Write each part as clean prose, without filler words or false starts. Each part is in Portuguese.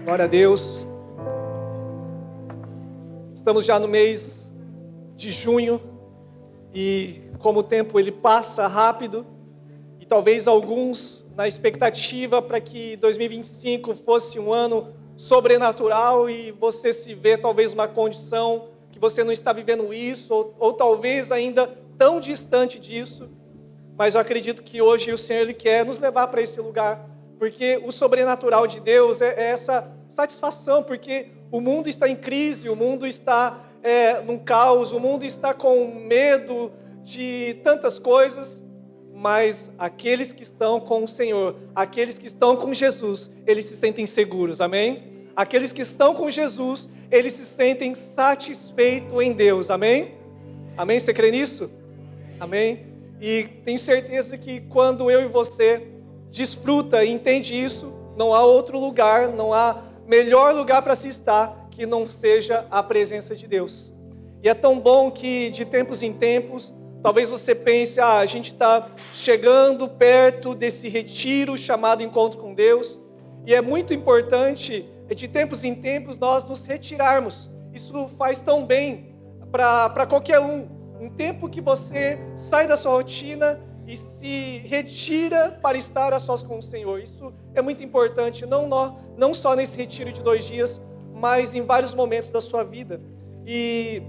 Glória a Deus. Estamos já no mês de junho e como o tempo ele passa rápido e talvez alguns na expectativa para que 2025 fosse um ano sobrenatural e você se vê talvez numa condição que você não está vivendo isso ou talvez ainda tão distante disso, mas eu acredito que hoje o Senhor ele quer nos levar para esse lugar, porque o sobrenatural de Deus é essa satisfação, porque o mundo está em crise, o mundo está num caos, o mundo está com medo de tantas coisas, mas aqueles que estão com o Senhor, aqueles que estão com Jesus, eles se sentem seguros, amém? Aqueles que estão com Jesus, eles se sentem satisfeitos em Deus, amém? Amém? Você crê nisso? Amém? E tenho certeza que quando eu e você desfruta e entende isso, não há outro lugar, não há melhor lugar para se estar que não seja a presença de Deus. E é tão bom que de tempos em tempos, talvez você pense, a gente está chegando perto desse retiro chamado Encontro com Deus, e é muito importante, de tempos em tempos, nós nos retirarmos. Isso faz tão bem para qualquer um. Um tempo que você sai da sua rotina e se retira para estar a sós com o Senhor. Isso é muito importante, não só nesse retiro de 2 dias, mas em vários momentos da sua vida. E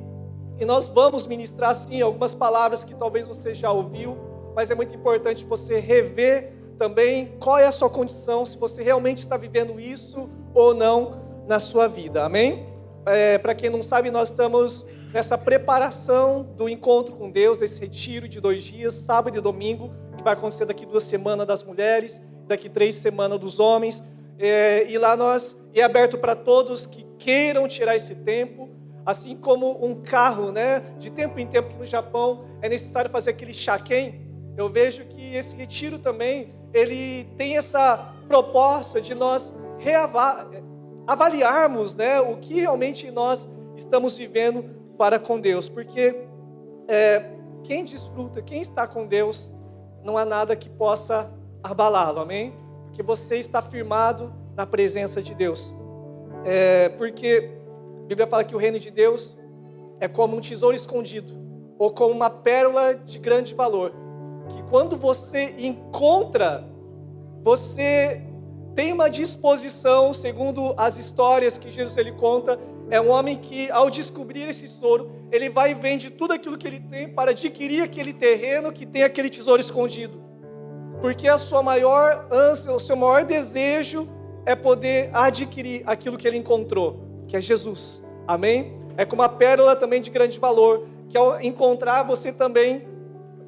nós vamos ministrar, sim, algumas palavras que talvez você já ouviu, mas é muito importante você rever também qual é a sua condição, se você realmente está vivendo isso ou não na sua vida, amém? Para quem não sabe, nós estamos nessa preparação do encontro com Deus, esse retiro de 2 dias, sábado e domingo, que vai acontecer daqui 2 semanas das mulheres, daqui 3 semanas dos homens, e lá é aberto para todos que queiram tirar esse tempo, assim como um carro, né? De tempo em tempo, que no Japão é necessário fazer aquele check-in. Eu vejo que esse retiro também, ele tem essa proposta de nós avaliarmos, né, o que realmente nós estamos vivendo para com Deus, porque quem desfruta, quem está com Deus, não há nada que possa abalá-lo, amém? Porque você está firmado na presença de Deus, porque a Bíblia fala que o reino de Deus é como um tesouro escondido, ou como uma pérola de grande valor, que quando você encontra, você tem uma disposição, segundo as histórias que Jesus ele conta, é um homem que, ao descobrir esse tesouro, ele vai e vende tudo aquilo que ele tem para adquirir aquele terreno que tem aquele tesouro escondido. Porque a sua maior ânsia, o seu maior desejo é poder adquirir aquilo que ele encontrou, que é Jesus. Amém? É como uma pérola também de grande valor, que ao encontrar você também,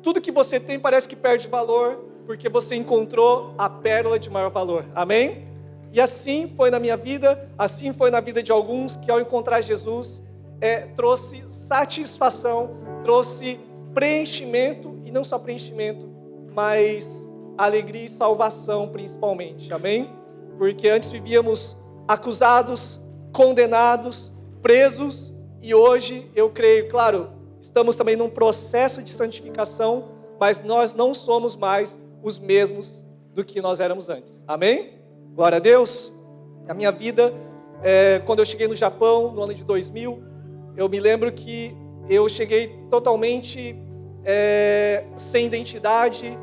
tudo que você tem parece que perde valor, porque você encontrou a pérola de maior valor. Amém? E assim foi na minha vida, assim foi na vida de alguns, que ao encontrar Jesus, trouxe satisfação, trouxe preenchimento, e não só preenchimento, mas alegria e salvação principalmente, amém? Porque antes vivíamos acusados, condenados, presos, e hoje eu creio, claro, estamos também num processo de santificação, mas nós não somos mais os mesmos do que nós éramos antes, amém? Glória a Deus. A minha vida, quando eu cheguei no Japão, no ano de 2000, eu me lembro que eu cheguei totalmente sem identidade,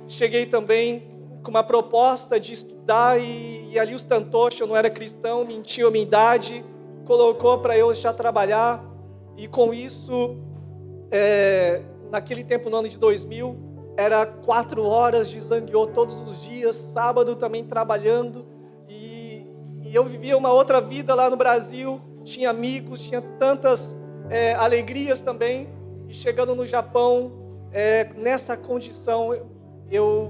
cheguei também com uma proposta de estudar e ali os tantoshi, eu não era cristão, mentiu a minha idade, colocou para eu já trabalhar, e com isso, naquele tempo, no ano de 2000, era 4 horas de zangueô todos os dias, sábado também trabalhando, e eu vivia uma outra vida lá no Brasil, tinha amigos, tinha tantas alegrias também, e chegando no Japão, nessa condição,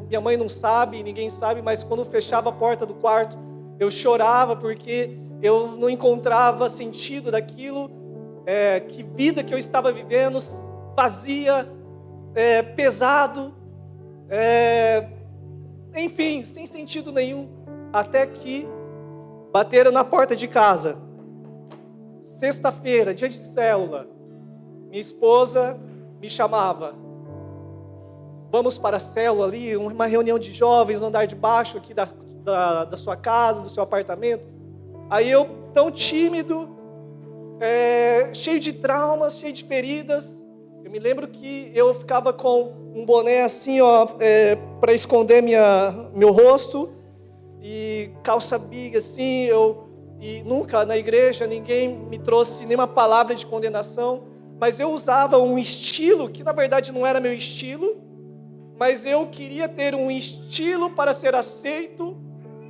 minha mãe não sabe, ninguém sabe, mas quando fechava a porta do quarto, eu chorava porque eu não encontrava sentido daquilo, que vida que eu estava vivendo, vazia, pesado, enfim, sem sentido nenhum, até que bateram na porta de casa, sexta-feira, dia de célula, minha esposa me chamava, vamos para a célula ali, uma reunião de jovens no andar de baixo aqui da sua casa, do seu apartamento. Aí eu, tão tímido, cheio de traumas, cheio de feridas, eu me lembro que eu ficava com um boné assim, para esconder meu rosto, e calça big assim, e nunca na igreja ninguém me trouxe nenhuma palavra de condenação, mas eu usava um estilo que na verdade não era meu estilo, mas eu queria ter um estilo para ser aceito,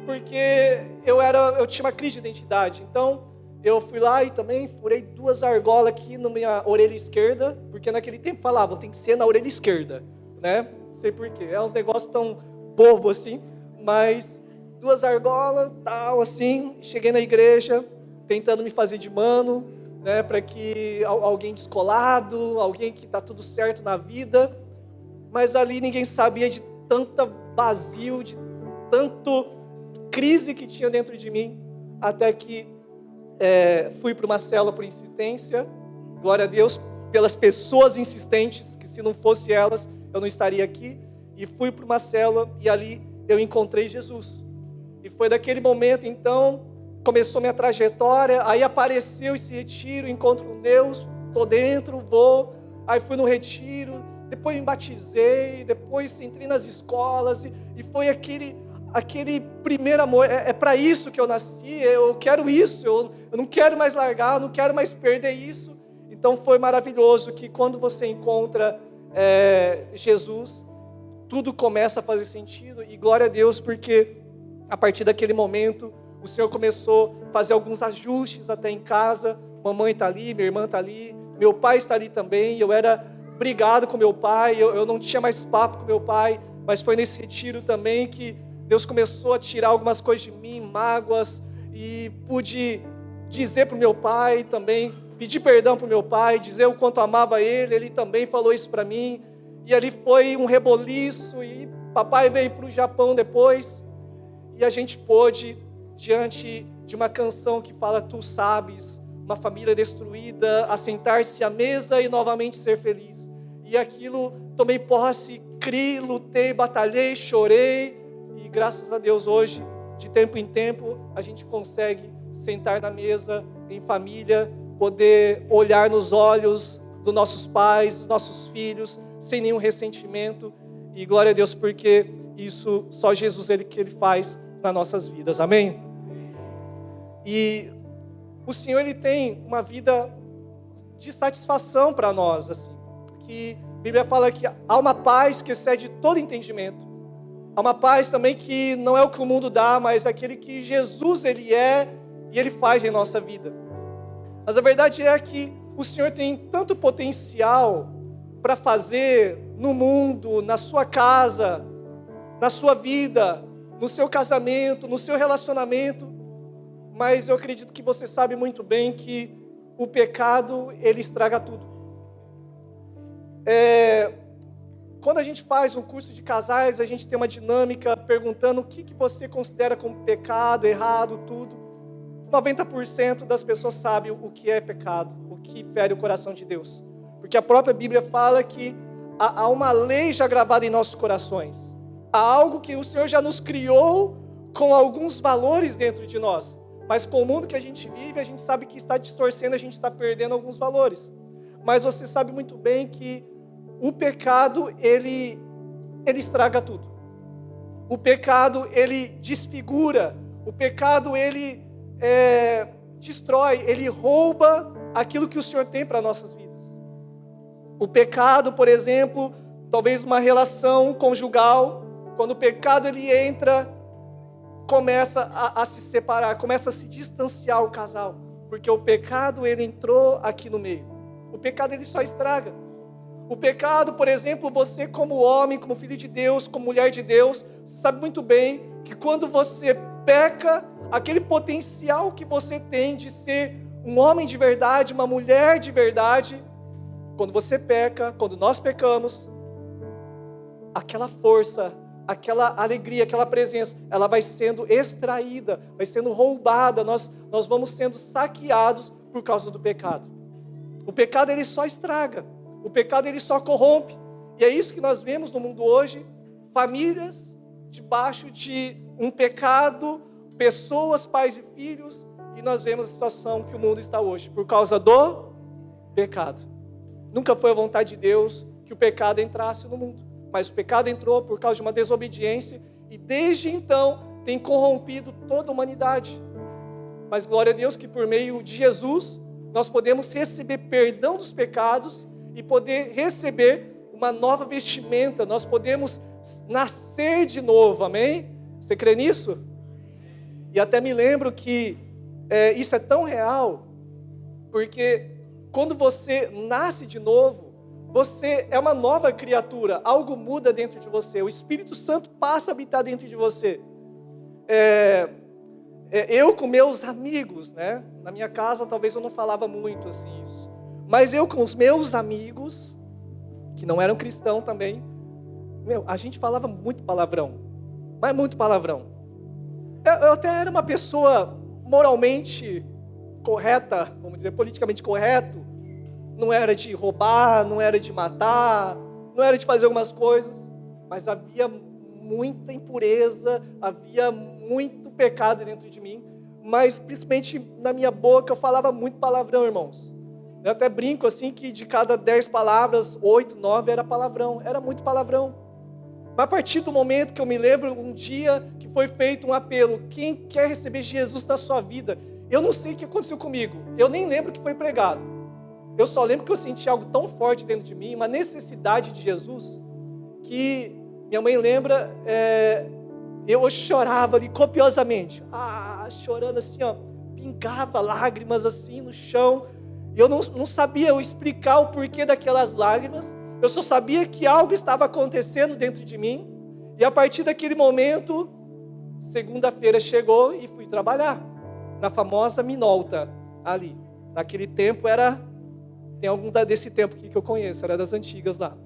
porque eu tinha uma crise de identidade. Então eu fui lá e também furei 2 argolas aqui na minha orelha esquerda, porque naquele tempo falavam, tem que ser na orelha esquerda, né? Não sei porquê, é uns negócios tão bobos assim, mas 2 argolas, tal, assim. Cheguei na igreja, tentando me fazer de mano, né? Para que alguém descolado, alguém que está tudo certo na vida. Mas ali ninguém sabia de tanta vazio, de tanto crise que tinha dentro de mim, até que fui para uma célula por insistência. Glória a Deus pelas pessoas insistentes, que se não fosse elas, eu não estaria aqui. E fui para uma célula e ali eu encontrei Jesus. E foi daquele momento, então, começou minha trajetória. Aí apareceu esse retiro, encontro com Deus, estou dentro, vou. Aí fui no retiro, depois me batizei, depois entrei nas escolas. E foi aquele primeiro amor. É para isso que eu nasci, eu quero isso, eu não quero mais largar, eu não quero mais perder isso. Então foi maravilhoso que quando você encontra Jesus, tudo começa a fazer sentido. E glória a Deus, porque a partir daquele momento, o Senhor começou a fazer alguns ajustes até em casa. Mamãe está ali, minha irmã está ali, meu pai está ali também. Eu era brigado com meu pai, eu não tinha mais papo com meu pai, mas foi nesse retiro também que Deus começou a tirar algumas coisas de mim, mágoas, e pude dizer para o meu pai também, pedir perdão para o meu pai, dizer o quanto amava ele também falou isso para mim. E ali foi um reboliço, e papai veio para o Japão depois, e a gente pôde, diante de uma canção que fala, tu sabes, uma família destruída, assentar-se à mesa e novamente ser feliz. E aquilo, tomei posse, criei, lutei, batalhei, chorei, e graças a Deus hoje, de tempo em tempo, a gente consegue sentar na mesa, em família, poder olhar nos olhos dos nossos pais, dos nossos filhos, sem nenhum ressentimento. E glória a Deus, porque isso só Jesus que Ele faz nas nossas vidas, amém? E o Senhor, Ele tem uma vida de satisfação para nós, assim, que a Bíblia fala que há uma paz que excede todo entendimento, há uma paz também que não é o que o mundo dá, mas aquele que Jesus, Ele é e Ele faz em nossa vida. Mas a verdade é que o Senhor tem tanto potencial para fazer no mundo, na sua casa, na sua vida, no seu casamento, no seu relacionamento, mas eu acredito que você sabe muito bem que o pecado, ele estraga tudo. Quando a gente faz um curso de casais, a gente tem uma dinâmica perguntando o que você considera como pecado, errado, tudo. 90% das pessoas sabem o que é pecado, o que fere o coração de Deus. Porque a própria Bíblia fala que há uma lei já gravada em nossos corações. Há algo que o Senhor já nos criou com alguns valores dentro de nós. Mas com o mundo que a gente vive, a gente sabe que está distorcendo, a gente está perdendo alguns valores. Mas você sabe muito bem que o pecado, ele estraga tudo. O pecado, ele desfigura. O pecado, ele destrói, ele rouba aquilo que o Senhor tem para nossas vidas. O pecado, por exemplo, talvez numa relação conjugal, quando o pecado ele entra, começa a se separar, começa a se distanciar o casal, porque o pecado ele entrou aqui no meio. O pecado ele só estraga. O pecado, por exemplo, você como homem, como filho de Deus, como mulher de Deus, sabe muito bem que quando você peca, aquele potencial que você tem de ser um homem de verdade, uma mulher de verdade, quando você peca, quando nós pecamos, aquela força, aquela alegria, aquela presença, ela vai sendo extraída, vai sendo roubada, nós vamos sendo saqueados por causa do pecado. O pecado ele só estraga, o pecado ele só corrompe, e é isso que nós vemos no mundo hoje, famílias debaixo de um pecado, pessoas, pais e filhos, e nós vemos a situação que o mundo está hoje, por causa do pecado. Nunca foi a vontade de Deus que o pecado entrasse no mundo, mas o pecado entrou por causa de uma desobediência, e desde então tem corrompido toda a humanidade. Mas glória a Deus que por meio de Jesus, nós podemos receber perdão dos pecados e poder receber uma nova vestimenta, nós podemos nascer de novo, amém? Você crê nisso? E até me lembro que isso é tão real, porque quando você nasce de novo, você é uma nova criatura, algo muda dentro de você, o Espírito Santo passa a habitar dentro de você. Eu com meus amigos, né? Na minha casa talvez eu não falava muito assim isso, mas eu com os meus amigos, que não eram cristãos também, a gente falava muito palavrão, mas muito palavrão. Eu até era uma pessoa moralmente correta, vamos dizer, politicamente correto, não era de roubar, não era de matar, não era de fazer algumas coisas, mas havia muita impureza, havia muito pecado dentro de mim, mas principalmente na minha boca eu falava muito palavrão, irmãos. Eu até brinco assim que de cada 10 palavras, 8, 9 era palavrão, era muito palavrão. Mas a partir do momento que eu me lembro, um dia que foi feito um apelo, quem quer receber Jesus na sua vida? Eu não sei o que aconteceu comigo, eu nem lembro o que foi pregado. Eu só lembro que eu senti algo tão forte dentro de mim, uma necessidade de Jesus, que minha mãe lembra, eu chorava ali copiosamente, chorando assim, ó, pingava lágrimas assim no chão, e eu não sabia eu explicar o porquê daquelas lágrimas, eu só sabia que algo estava acontecendo dentro de mim, e a partir daquele momento, segunda-feira chegou e fui trabalhar, na famosa Minolta, ali. Naquele tempo tem algum desse tempo aqui que eu conheço, era das antigas lá.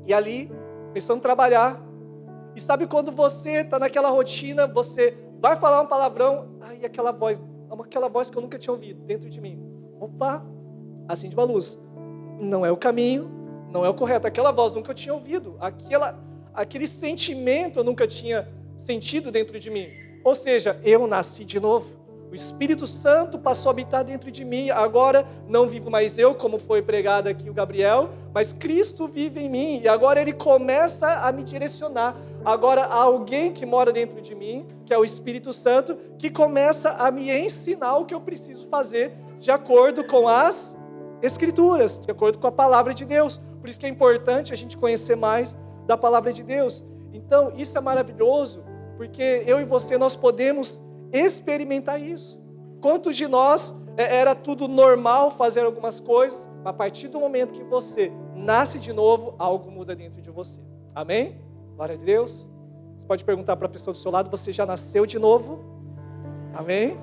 E ali, começando a trabalhar, e sabe quando você está naquela rotina, você vai falar um palavrão, e aquela voz que eu nunca tinha ouvido dentro de mim. Opa, acende uma luz. Não é o caminho, não é o correto. Aquela voz nunca eu tinha ouvido. Aquele sentimento eu nunca tinha sentido dentro de mim. Ou seja, eu nasci de novo. O Espírito Santo passou a habitar dentro de mim. Agora não vivo mais eu, como foi pregado aqui o Gabriel, mas Cristo vive em mim. E agora Ele começa a me direcionar. Agora há alguém que mora dentro de mim, que é o Espírito Santo, que começa a me ensinar o que eu preciso fazer de acordo com as Escrituras, de acordo com a palavra de Deus. Por isso que é importante a gente conhecer mais da palavra de Deus. Então, isso é maravilhoso, porque eu e você, nós podemos experimentar isso. Quantos de nós era tudo normal fazer algumas coisas, mas a partir do momento que você nasce de novo, algo muda dentro de você. Amém? Glória a Deus. Você pode perguntar para a pessoa do seu lado, você já nasceu de novo? Amém?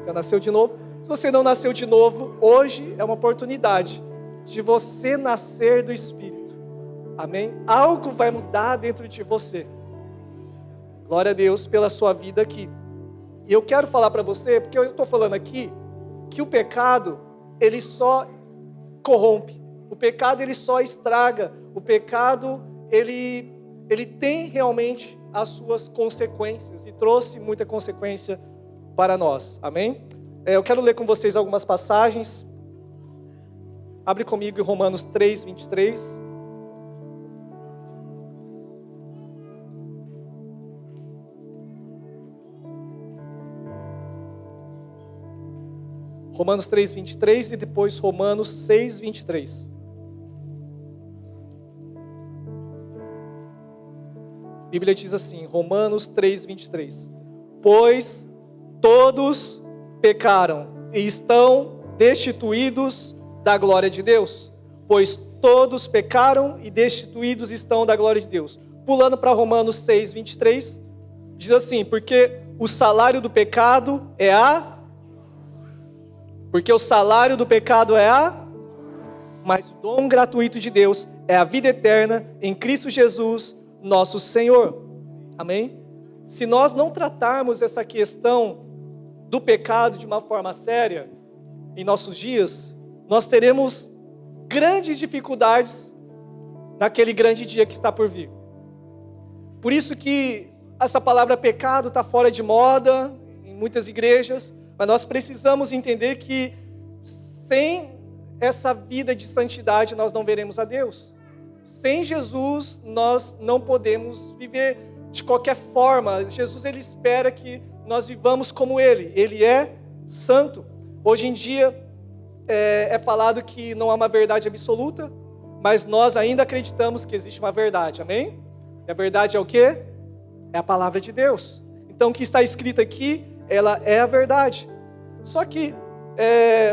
Já nasceu de novo? Se você não nasceu de novo, hoje é uma oportunidade de você nascer do Espírito. Amém? Algo vai mudar dentro de você. Glória a Deus pela sua vida aqui. E eu quero falar para você, porque eu estou falando aqui, que o pecado, ele só corrompe. O pecado, ele só estraga. O pecado, ele tem realmente as suas consequências. E trouxe muita consequência para nós. Amém? Eu quero ler com vocês algumas passagens. Abre comigo em Romanos 3, 23. Romanos 3, 23 e depois Romanos 6, 23. A Bíblia diz assim, Romanos 3, 23. Pois todos pecaram e estão destituídos da glória de Deus. Pois todos pecaram e destituídos estão da glória de Deus. Pulando para Romanos 6, 23, diz assim, porque o salário do pecado é Porque o salário do pecado mas o dom gratuito de Deus é a vida eterna em Cristo Jesus, nosso Senhor. Amém? Se nós não tratarmos essa questão do pecado de uma forma séria em nossos dias, nós teremos grandes dificuldades naquele grande dia que está por vir. Por isso que essa palavra pecado está fora de moda em muitas igrejas, Mas nós precisamos entender que sem essa vida de santidade nós não veremos a Deus. Sem Jesus nós não podemos viver de qualquer forma. Jesus, ele espera que nós vivamos como Ele. Ele é santo. Hoje em dia é falado que não há uma verdade absoluta, mas nós ainda acreditamos que existe uma verdade, amém? E a verdade é o quê? É a palavra de Deus. Então o que está escrito aqui, ela é a verdade. Só que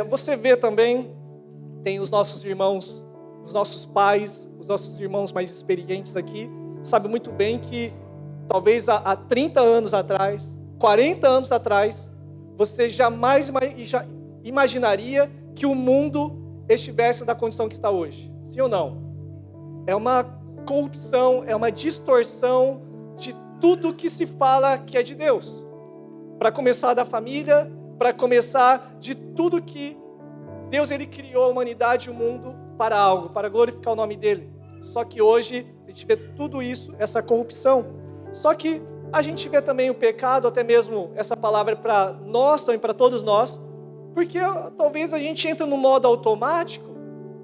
você vê também, tem os nossos irmãos, os nossos pais, os nossos irmãos mais experientes aqui, sabem muito bem que talvez há 30 anos atrás, 40 anos atrás, você jamais imaginaria que o mundo estivesse na condição que está hoje. Sim ou não? É uma corrupção, é uma distorção de tudo que se fala que é de Deus. Para começar da família, para começar de tudo que Deus ele criou a humanidade e o mundo para algo, para glorificar o nome dele. Só que hoje a gente vê tudo isso, essa corrupção. Só que a gente vê também o pecado, até mesmo essa palavra para nós, também para todos nós, porque talvez a gente entre no modo automático,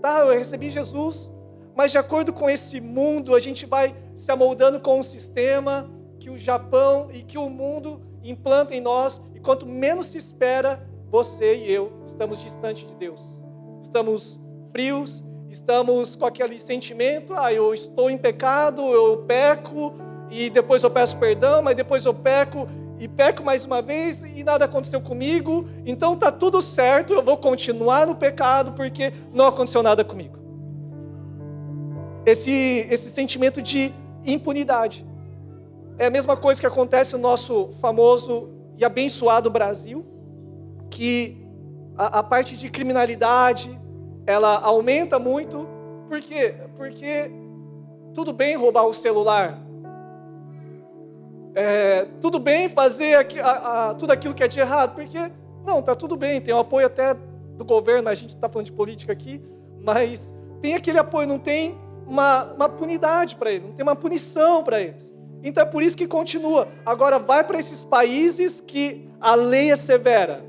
tá? Eu recebi Jesus, mas de acordo com esse mundo, a gente vai se amoldando com um sistema que o Japão e que o mundo implanta em nós, e quanto menos se espera, você e eu estamos distantes de Deus. Estamos frios, estamos com aquele sentimento, eu estou em pecado, eu peco, e depois eu peço perdão, mas depois eu peco, e peco mais uma vez, e nada aconteceu comigo, então está tudo certo, eu vou continuar no pecado, porque não aconteceu nada comigo. Esse sentimento de impunidade. É a mesma coisa que acontece no nosso famoso e abençoado Brasil, que a parte de criminalidade, ela aumenta muito. Por quê? Porque tudo bem roubar o celular, tudo bem fazer tudo aquilo que é de errado, porque não, está tudo bem, tem o apoio até do governo, a gente está falando de política aqui, mas tem aquele apoio, não tem uma punidade para eles, não tem uma punição para eles. Então é por isso que continua. Agora vai para esses países que a lei é severa.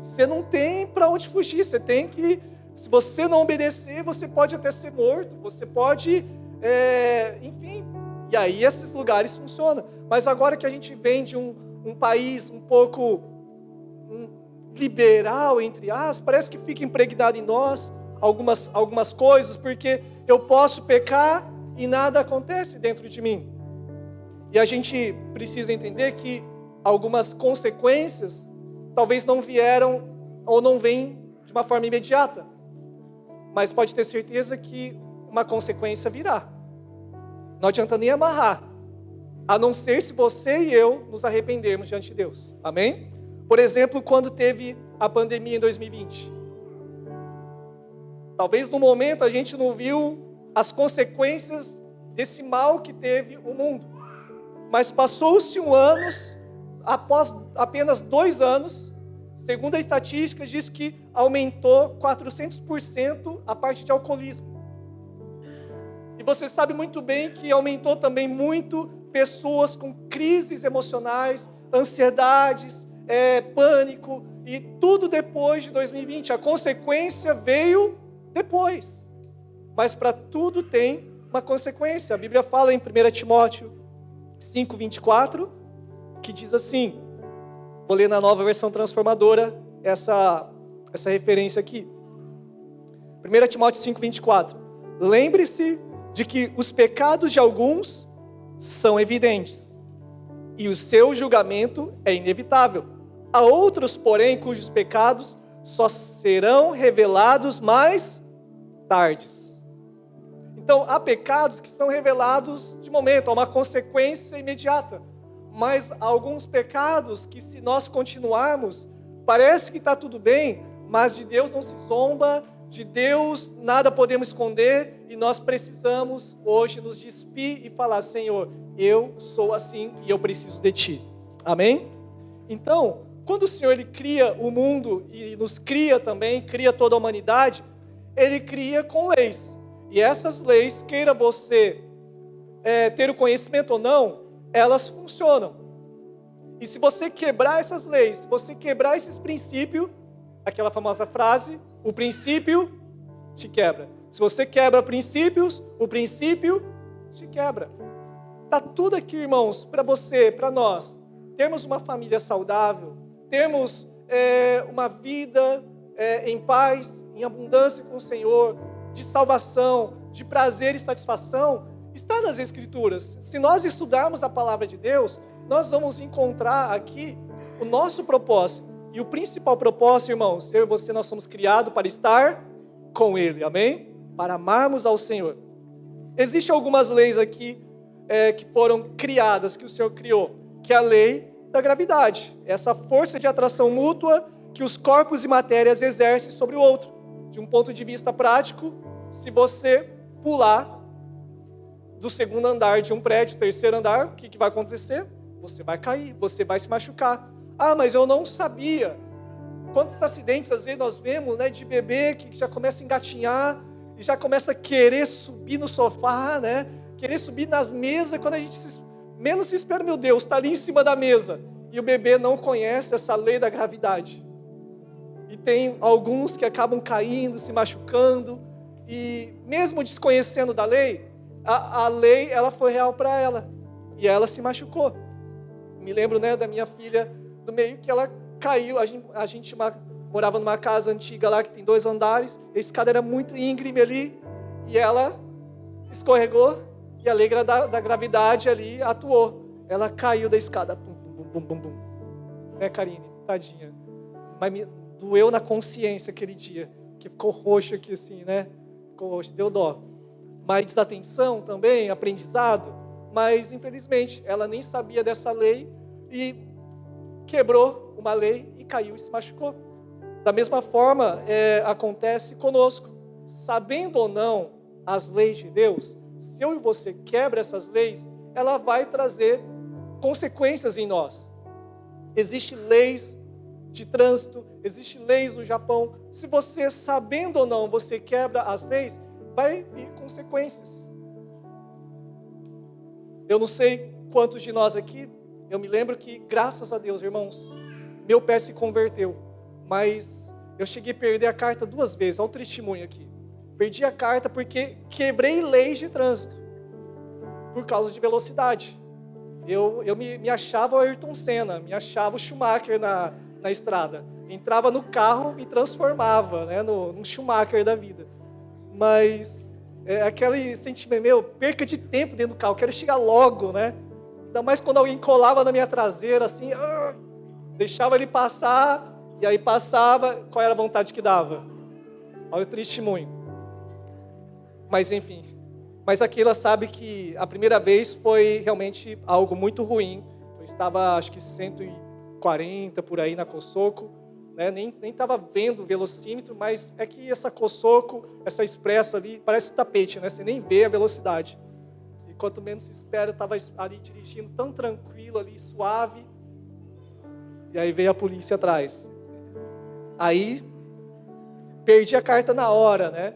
Você não tem para onde fugir, você tem que, se você não obedecer, você pode até ser morto, você pode, enfim. E aí esses lugares funcionam. Mas agora que a gente vem de um país um pouco liberal, entre aspas, parece que fica impregnado em nós algumas coisas, porque eu posso pecar e nada acontece dentro de mim. E a gente precisa entender que algumas consequências talvez não vieram ou não vêm de uma forma imediata. Mas pode ter certeza que uma consequência virá. Não adianta nem amarrar. A não ser se você e eu nos arrependermos diante de Deus. Amém? Por exemplo, quando teve a pandemia em 2020. Talvez no momento a gente não viu as consequências desse mal que teve o mundo. Mas passou-se anos, após apenas 2 anos, segundo a estatística, diz que aumentou 400% a parte de alcoolismo. E você sabe muito bem que aumentou também muito pessoas com crises emocionais, ansiedades, pânico, e tudo depois de 2020. A consequência veio depois. Mas para tudo tem uma consequência. A Bíblia fala em 1 Timóteo 5:24, que diz assim, vou ler na Nova Versão Transformadora essa referência aqui. 1 Timóteo 5:24. Lembre-se de que os pecados de alguns são evidentes, e o seu julgamento é inevitável. Há outros, porém, cujos pecados só serão revelados mais tardes. Então, há pecados que são revelados de momento, há uma consequência imediata. Mas há alguns pecados que, se nós continuarmos, parece que está tudo bem, mas de Deus não se zomba, de Deus nada podemos esconder, e nós precisamos hoje nos despir e falar, Senhor, eu sou assim e eu preciso de Ti. Amém? Então, quando o Senhor ele cria o mundo e nos cria também, cria toda a humanidade, Ele cria com leis. E essas leis, queira você ter o conhecimento ou não, elas funcionam. E se você quebrar essas leis, se você quebrar esses princípios, aquela famosa frase, o princípio te quebra. Se você quebra princípios, o princípio te quebra. Está tudo aqui, irmãos, para você, para nós. Termos uma família saudável, termos uma vida em paz, em abundância com o Senhor, de salvação, de prazer e satisfação, está nas Escrituras. Se nós estudarmos a palavra de Deus, nós vamos encontrar aqui o nosso propósito. E o principal propósito, irmãos, eu e você, nós somos criados para estar com Ele, amém? Para amarmos ao Senhor. Existem algumas leis aqui que foram criadas, que o Senhor criou, que é a lei da gravidade, essa força de atração mútua que os corpos e matérias exercem sobre o outro. De um ponto de vista prático, se você pular do segundo andar de um prédio, terceiro andar, o que vai acontecer? Você vai cair, você vai se machucar. Ah, mas eu não sabia. Quantos acidentes às vezes nós vemos, né, de bebê que já começa a engatinhar e já começa a querer subir no sofá, né? Querer subir nas mesas, quando a gente menos se espera, meu Deus, está ali em cima da mesa. E o bebê não conhece essa lei da gravidade. E tem alguns que acabam caindo, se machucando. E mesmo desconhecendo da lei, a lei ela foi real para ela. E ela se machucou. Me lembro, né, da minha filha do meio, que ela caiu. A gente morava numa casa antiga lá, que tem 2 andares. A escada era muito íngreme ali. E ela escorregou. E a lei da gravidade ali atuou. Ela caiu da escada. Bum, bum, bum, bum, bum. Né, Karine? Tadinha. Mas me doeu na consciência aquele dia. Que ficou roxo aqui assim, né? Ficou roxo, deu dó. Mas desatenção também, aprendizado. Mas, infelizmente, ela nem sabia dessa lei. E quebrou uma lei e caiu e se machucou. Da mesma forma, acontece conosco. Sabendo ou não as leis de Deus, se eu e você quebra essas leis, ela vai trazer consequências em nós. Existem leis de trânsito, existem leis no Japão. Se você, sabendo ou não, você quebra as leis, vai vir consequências. Eu não sei quantos de nós aqui, eu me lembro que, graças a Deus, irmãos, meu pé se converteu. Mas eu cheguei a perder a carta 2 vezes, olha o testemunho aqui. Perdi a carta porque quebrei leis de trânsito, por causa de velocidade. Eu me achava o Ayrton Senna, me achava o Schumacher na estrada. Entrava no carro e transformava, né, num Schumacher da vida. Mas aquele sentimento, perca de tempo dentro do carro, quero chegar logo, né? Ainda mais quando alguém colava na minha traseira, assim, deixava ele passar, e aí passava, qual era a vontade que dava? Olha o testemunho. Mas enfim, mas aqui ela sabe que a primeira vez foi realmente algo muito ruim. Eu estava, acho que 140 por aí na Cosoco, né? Nem estava vendo o velocímetro, mas é que essa Cosoco, essa expresso ali, parece um tapete, né? Você nem vê a velocidade. E quanto menos se espera, eu estava ali dirigindo tão tranquilo ali, suave, e aí veio a polícia atrás. Aí, perdi a carta na hora, né?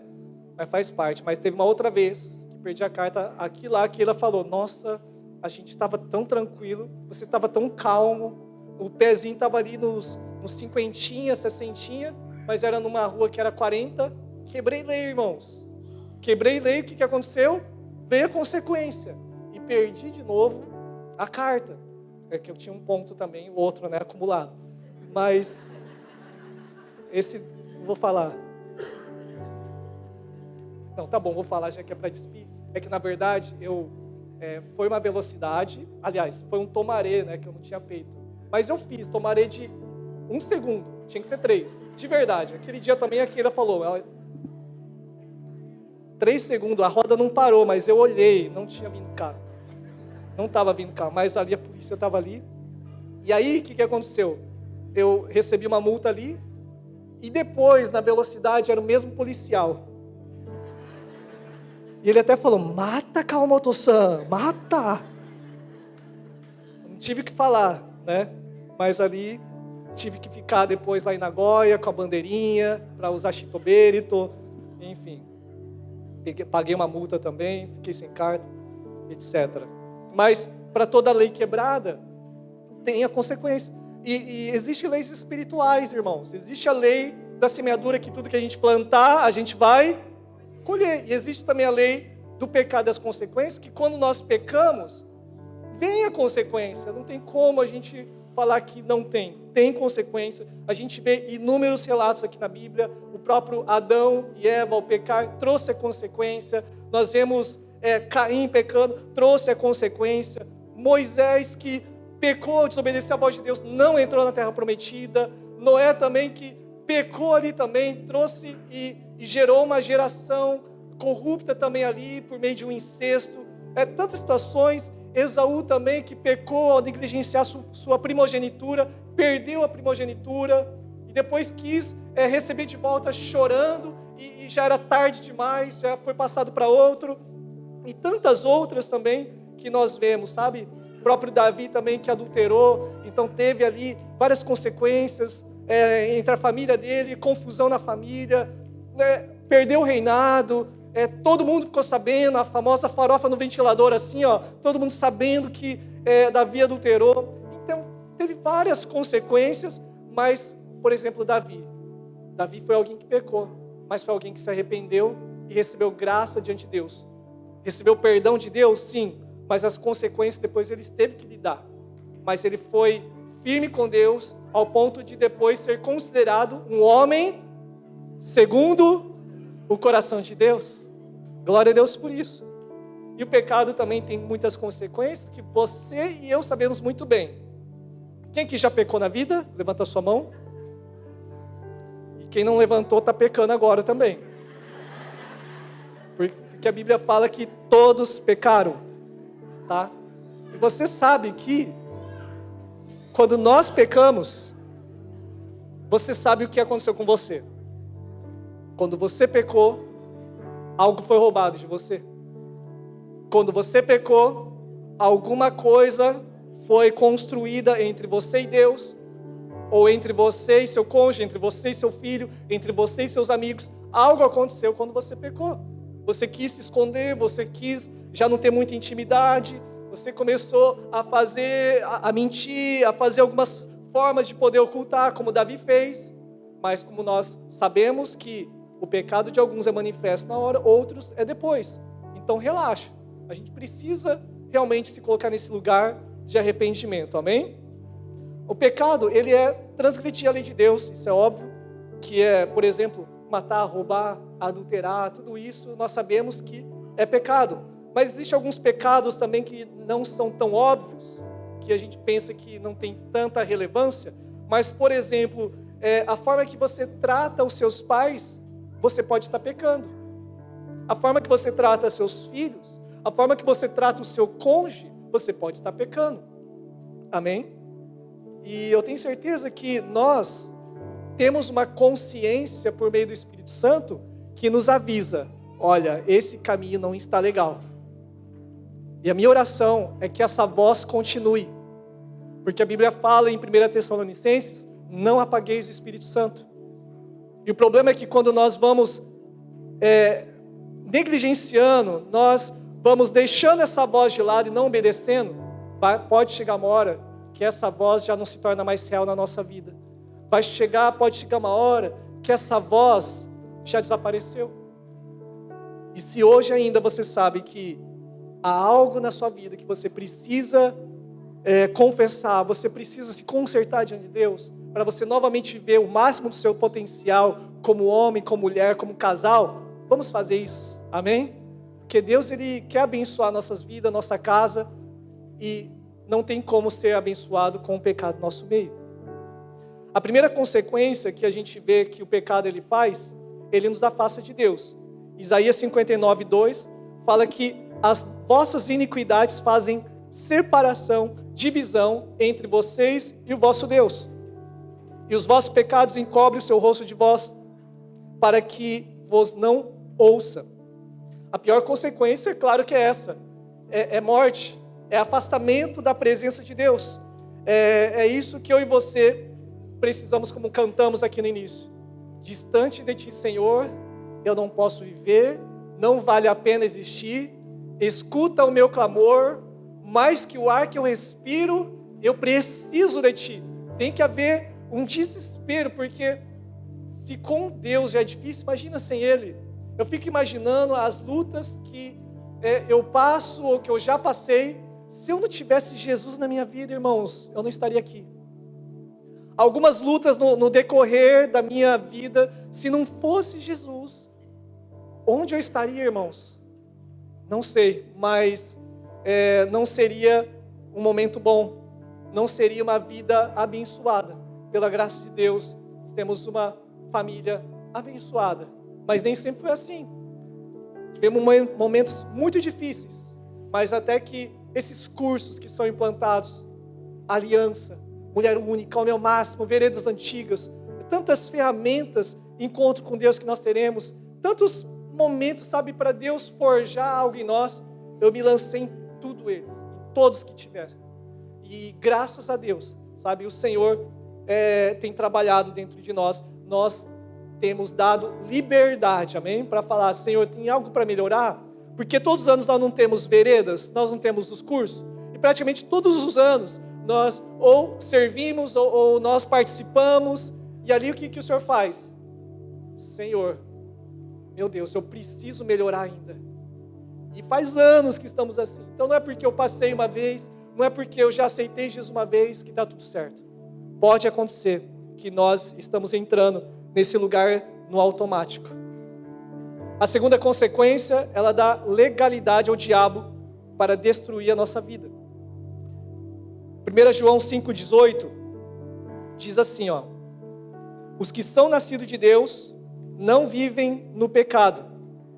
Mas faz parte. Mas teve uma outra vez que perdi a carta aqui lá, que ela falou, nossa, a gente estava tão tranquilo, você estava tão calmo, o pezinho estava ali nos 50, 60, mas era numa rua que era 40, quebrei lei, irmãos. Quebrei lei, o que aconteceu? Veio a consequência. E perdi de novo a carta. É que eu tinha um ponto também, o outro, né, acumulado. Mas esse, não vou falar. Não, tá bom, vou falar, já que é para despir. É que, na verdade, foi uma velocidade, aliás, foi um tomaré, né, que eu não tinha feito. Mas eu fiz tomaré de 1 segundo, tinha que ser 3, de verdade. Aquele dia também a Keira falou, 3 segundos, a roda não parou, mas eu olhei, não tinha vindo carro. Não estava vindo carro, mas ali a polícia estava ali. E aí, o que aconteceu? Eu recebi uma multa ali, e depois, na velocidade, era o mesmo policial. E ele até falou, mata, Kawamoto-san, mata. Não tive que falar, né? Mas ali, tive que ficar depois lá em Nagoya, com a bandeirinha, para usar shitoberito, enfim. Paguei uma multa também, fiquei sem carta, etc. Mas, para toda lei quebrada, tem a consequência. E existem leis espirituais, irmãos. Existe a lei da semeadura, que tudo que a gente plantar, a gente vai colher. E existe também a lei do pecado e das consequências, que quando nós pecamos, vem a consequência. Não tem como a gente falar que não tem. Tem consequência. A gente vê inúmeros relatos aqui na Bíblia. O próprio Adão e Eva, ao pecar, trouxe a consequência. Nós vemos Caim pecando, trouxe a consequência. Moisés, que pecou, desobedeceu a voz de Deus, não entrou na terra prometida. Noé também, que pecou ali também, trouxe e gerou uma geração corrupta também ali, por meio de um incesto. Tantas situações. Esaú também, que pecou ao negligenciar sua primogenitura, perdeu a primogenitura, e depois quis receber de volta chorando, e já era tarde demais, já foi passado para outro. E tantas outras também que nós vemos, sabe? O próprio Davi também, que adulterou, então teve ali várias consequências entre a família dele, confusão na família, perdeu o reinado. Todo mundo ficou sabendo, a famosa farofa no ventilador, assim, ó, todo mundo sabendo que Davi adulterou. Então, teve várias consequências, mas, por exemplo, Davi foi alguém que pecou, mas foi alguém que se arrependeu e recebeu graça diante de Deus. Recebeu perdão de Deus, sim, mas as consequências depois ele teve que lidar. Mas ele foi firme com Deus, ao ponto de depois ser considerado um homem segundo o coração de Deus. Glória a Deus por isso. E o pecado também tem muitas consequências que você e eu sabemos muito bem. Quem que já pecou na vida? Levanta a sua mão. E quem não levantou está pecando agora também. Porque a Bíblia fala que todos pecaram, tá? E você sabe que quando nós pecamos, você sabe o que aconteceu com você. Quando você pecou, algo foi roubado de você. Quando você pecou, alguma coisa foi construída entre você e Deus, ou entre você e seu cônjuge, entre você e seu filho, entre você e seus amigos. Algo aconteceu quando você pecou. Você quis se esconder, você quis já não ter muita intimidade, você começou a fazer, a mentir, a fazer algumas formas de poder ocultar, como Davi fez. Mas como nós sabemos que o pecado de alguns é manifesto na hora, outros é depois. Então relaxa. A gente precisa realmente se colocar nesse lugar de arrependimento. Amém? O pecado, ele é transgredir a lei de Deus. Isso é óbvio. Que é, por exemplo, matar, roubar, adulterar. Tudo isso nós sabemos que é pecado. Mas existem alguns pecados também que não são tão óbvios, que a gente pensa que não tem tanta relevância. Mas, por exemplo, a forma que você trata os seus pais, você pode estar pecando. A forma que você trata seus filhos, a forma que você trata o seu cônjuge, você pode estar pecando. Amém? E eu tenho certeza que nós temos uma consciência por meio do Espírito Santo que nos avisa, olha, esse caminho não está legal. E a minha oração é que essa voz continue. Porque a Bíblia fala em 1 Tessalonicenses, não apagueis o Espírito Santo. E o problema é que quando nós vamos negligenciando, nós vamos deixando essa voz de lado e não obedecendo, pode chegar uma hora que essa voz já não se torna mais real na nossa vida. Pode chegar uma hora que essa voz já desapareceu. E se hoje ainda você sabe que há algo na sua vida que você precisa confessar, você precisa se consertar diante de Deus, para você novamente ver o máximo do seu potencial como homem, como mulher, como casal, vamos fazer isso, amém? Porque Deus, Ele quer abençoar nossas vidas, nossa casa, e não tem como ser abençoado com o pecado no nosso meio. A primeira consequência que a gente vê que o pecado ele faz, ele nos afasta de Deus. Isaías 59:2 fala que as vossas iniquidades fazem separação, divisão entre vocês e o vosso Deus. E os vossos pecados encobrem o seu rosto de vós, para que vos não ouça. A pior consequência, claro que é essa. É morte, é afastamento da presença de Deus. É isso que eu e você precisamos, como cantamos aqui no início. Distante de ti, Senhor, eu não posso viver, não vale a pena existir. Escuta o meu clamor, mais que o ar que eu respiro, eu preciso de Ti. Tem que haver um desespero, porque se com Deus já é difícil, imagina sem Ele. Eu fico imaginando as lutas que eu passo ou que eu já passei. Se eu não tivesse Jesus na minha vida, irmãos, eu não estaria aqui. Algumas lutas no decorrer da minha vida, se não fosse Jesus, onde eu estaria, irmãos? Não sei, mas não seria um momento bom, não seria uma vida abençoada. Pela graça de Deus, temos uma família abençoada, mas nem sempre foi assim. Tivemos momentos muito difíceis, mas até que esses cursos que são implantados, aliança, mulher única, homem ao máximo, veredas antigas, tantas ferramentas, encontro com Deus que nós teremos, tantos momentos, sabe, para Deus forjar algo em nós. Eu me lancei em tudo eles, em todos que tivessem. E graças a Deus, sabe, o Senhor tem trabalhado dentro de nós. Nós temos dado liberdade, amém? Para falar, Senhor, tem algo para melhorar? Porque todos os anos nós não temos veredas, nós não temos os cursos. E praticamente todos os anos nós ou servimos ou nós participamos. E ali o que o Senhor faz? Senhor, meu Deus, eu preciso melhorar ainda. E faz anos que estamos assim. Então não é porque eu passei uma vez, não é porque eu já aceitei Jesus uma vez que está tudo certo. Pode acontecer que nós estamos entrando nesse lugar no automático. A segunda consequência, ela dá legalidade ao diabo para destruir a nossa vida. 1 João 5,18 diz assim, ó: os que são nascidos de Deus não vivem no pecado,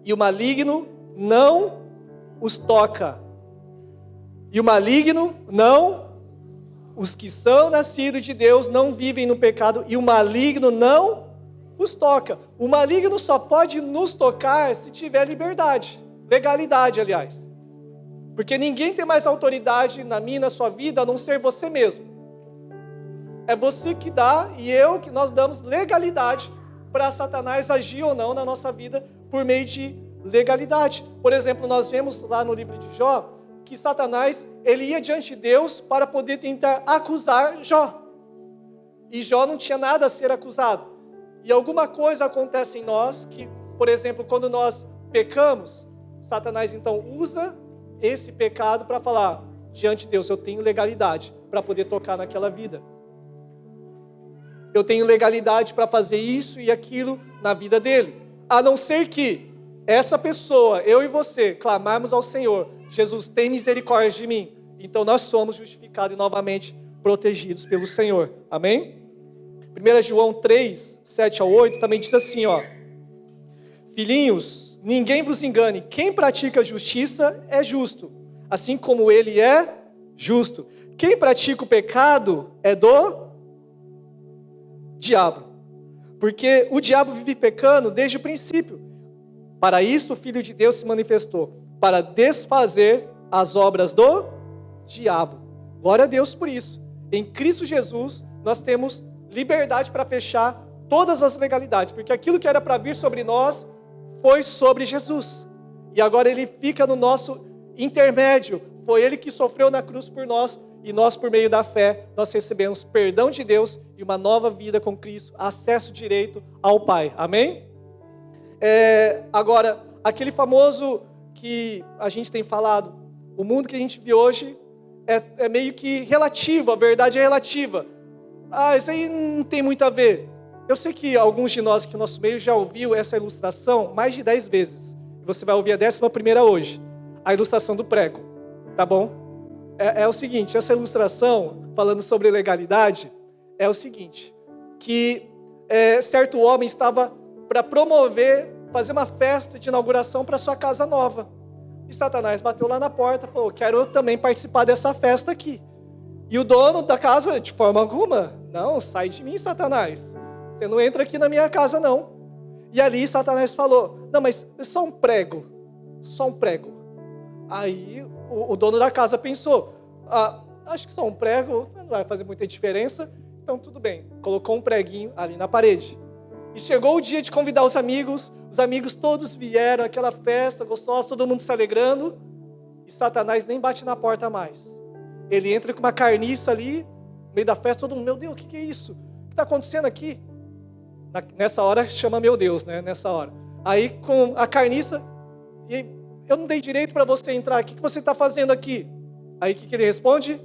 e o maligno não os toca. E o maligno não... Os que são nascidos de Deus não vivem no pecado, e o maligno não os toca. O maligno só pode nos tocar se tiver liberdade, legalidade, aliás. Porque ninguém tem mais autoridade na minha e na sua vida a não ser você mesmo. É você que dá e eu que nós damos legalidade para Satanás agir ou não na nossa vida por meio de legalidade. Por exemplo, nós vemos lá no livro de Jó que Satanás, ele ia diante de Deus para poder tentar acusar Jó. E Jó não tinha nada a ser acusado. E alguma coisa acontece em nós que, por exemplo, quando nós pecamos, Satanás então usa esse pecado para falar, diante de Deus, eu tenho legalidade para poder tocar naquela vida. Eu tenho legalidade para fazer isso e aquilo na vida dele. A não ser que essa pessoa, eu e você, clamarmos ao Senhor, Jesus, tem misericórdia de mim. Então nós somos justificados e novamente protegidos pelo Senhor. Amém? 1 João 3, 7-8 também diz assim, ó: filhinhos, ninguém vos engane, quem pratica a justiça é justo, assim como ele é justo. Quem pratica o pecado é do diabo, porque o diabo vive pecando desde o princípio. Para isto o Filho de Deus se manifestou, para desfazer as obras do diabo. Glória a Deus por isso. Em Cristo Jesus nós temos liberdade para fechar todas as legalidades, porque aquilo que era para vir sobre nós foi sobre Jesus. E agora ele fica no nosso intermédio. Foi ele que sofreu na cruz por nós, e nós, por meio da fé, nós recebemos perdão de Deus e uma nova vida com Cristo, acesso direito ao Pai. Amém? Agora, aquele famoso que a gente tem falado, o mundo que a gente vive hoje é meio que relativo, a verdade é relativa. Isso aí não tem muito a ver. Eu sei que alguns de nós aqui no nosso meio já ouviu essa ilustração mais de 10 vezes. E você vai ouvir a 11ª hoje. A ilustração do prego. Tá bom? É o seguinte, essa ilustração, falando sobre legalidade, é o seguinte, que certo homem estava para fazer uma festa de inauguração para sua casa nova. E Satanás bateu lá na porta e falou, quero eu também participar dessa festa aqui. E o dono da casa, de forma alguma, não, sai de mim, Satanás. Você não entra aqui na minha casa, não. E ali Satanás falou, não, mas só um prego. Aí o dono da casa pensou, acho que só um prego não vai fazer muita diferença, então tudo bem. Colocou um preguinho ali na parede. E chegou o dia de convidar os amigos todos vieram, aquela festa gostosa, todo mundo se alegrando, e Satanás nem bate na porta mais. ele entra com uma carniça ali, no meio da festa, todo mundo, meu Deus, o que é isso? O que está acontecendo aqui? Nessa hora chama meu Deus, né? Nessa hora. Aí com a carniça, e eu não dei direito para você entrar, o que você está fazendo aqui? Aí o que ele responde?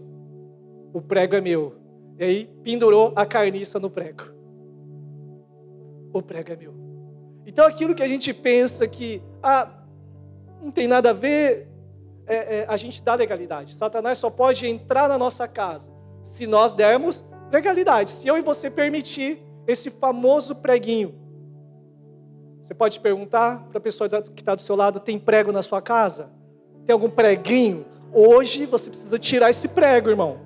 O prego é meu. E aí pendurou a carniça no prego. O prego é meu. Então aquilo que a gente pensa que não tem nada a ver, a gente dá legalidade. Satanás só pode entrar na nossa casa se nós dermos legalidade. Se eu e você permitir esse famoso preguinho. Você pode perguntar para a pessoa que está do seu lado, tem prego na sua casa? Tem algum preguinho? Hoje você precisa tirar esse prego, irmão.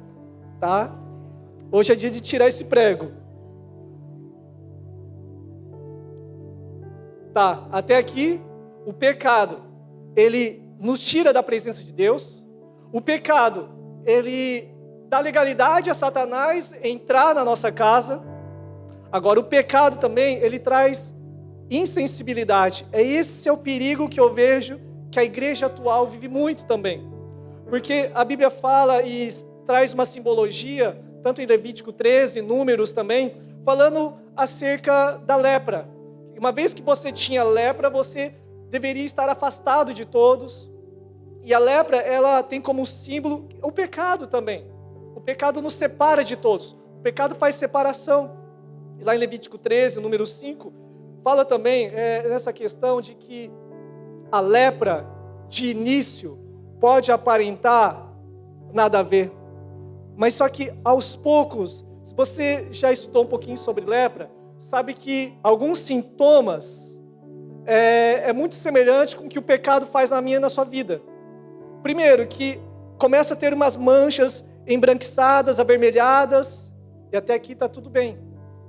Tá? Hoje é dia de tirar esse prego. Tá, até aqui, o pecado, ele nos tira da presença de Deus. O pecado, ele dá legalidade a Satanás entrar na nossa casa. Agora, o pecado também, ele traz insensibilidade. Esse é o perigo que eu vejo que a igreja atual vive muito também. Porque a Bíblia fala e traz uma simbologia, tanto em Levítico 13, Números também, falando acerca da lepra. Uma vez que você tinha lepra, você deveria estar afastado de todos. E a lepra, ela tem como símbolo o pecado também. O pecado nos separa de todos. O pecado faz separação. E lá em Levítico 13, número 5, fala também nessa questão de que a lepra, de início, pode aparentar nada a ver. Mas só que, aos poucos, se você já estudou um pouquinho sobre lepra, sabe que alguns sintomas é muito semelhante com o que o pecado faz na minha e na sua vida. Primeiro, que começa a ter umas manchas embranquiçadas, avermelhadas, e até aqui está tudo bem.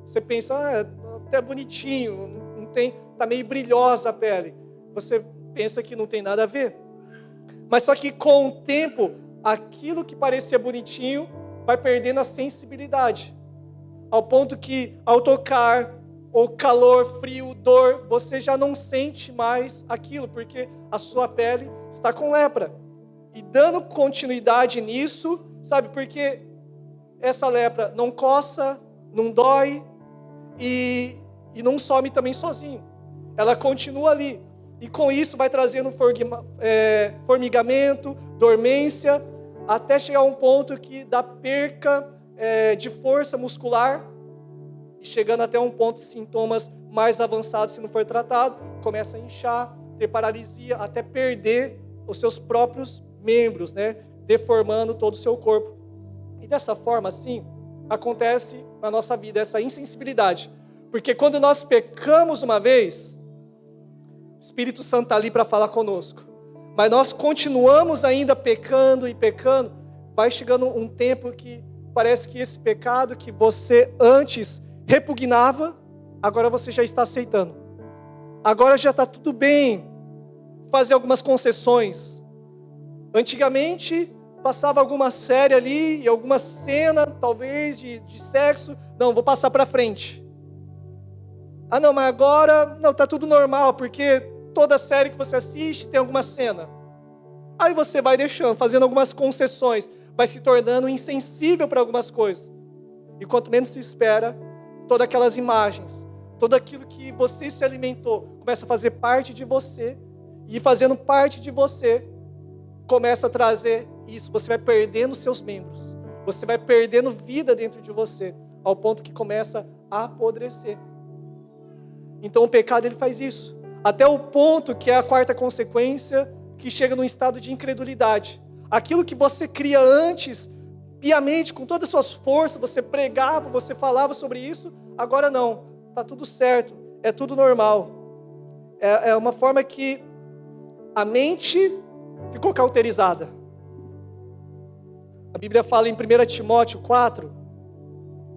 Você pensa, até bonitinho, não tem, está meio brilhosa a pele. Você pensa que não tem nada a ver. Mas só que com o tempo, aquilo que parecia bonitinho vai perdendo a sensibilidade. Ao ponto que, ao tocar, ou calor, frio, dor, você já não sente mais aquilo, porque a sua pele está com lepra. E dando continuidade nisso, sabe, porque essa lepra não coça, não dói e não some também sozinho. Ela continua ali. E com isso vai trazendo formigamento, dormência, até chegar a um ponto que dá perca de força muscular, e chegando até um ponto de sintomas mais avançados, se não for tratado, começa a inchar, ter paralisia, até perder os seus próprios membros, né? Deformando todo o seu corpo. E dessa forma, assim, acontece na nossa vida essa insensibilidade. Porque quando nós pecamos uma vez, o Espírito Santo está ali para falar conosco. Mas nós continuamos ainda pecando e pecando. Vai chegando um tempo que parece que esse pecado que você antes repugnava, agora você já está aceitando. Agora já está tudo bem fazer algumas concessões. Antigamente, passava alguma série ali, e alguma cena, talvez, de sexo. Não, vou passar para frente. Não, mas agora, não, está tudo normal, porque toda série que você assiste tem alguma cena. Aí você vai deixando, fazendo algumas concessões, vai se tornando insensível para algumas coisas. E quanto menos se espera, todas aquelas imagens, tudo aquilo que você se alimentou, começa a fazer parte de você, e fazendo parte de você, começa a trazer isso. Você vai perdendo seus membros, você vai perdendo vida dentro de você, ao ponto que começa a apodrecer. Então o pecado, ele faz isso, até o ponto que é a quarta consequência, que chega num estado de incredulidade. Aquilo que você cria antes, piamente, com todas as suas forças, você pregava, você falava sobre isso, agora não, está tudo certo, é tudo normal. É uma forma que a mente ficou cauterizada. A Bíblia fala em 1 Timóteo 4,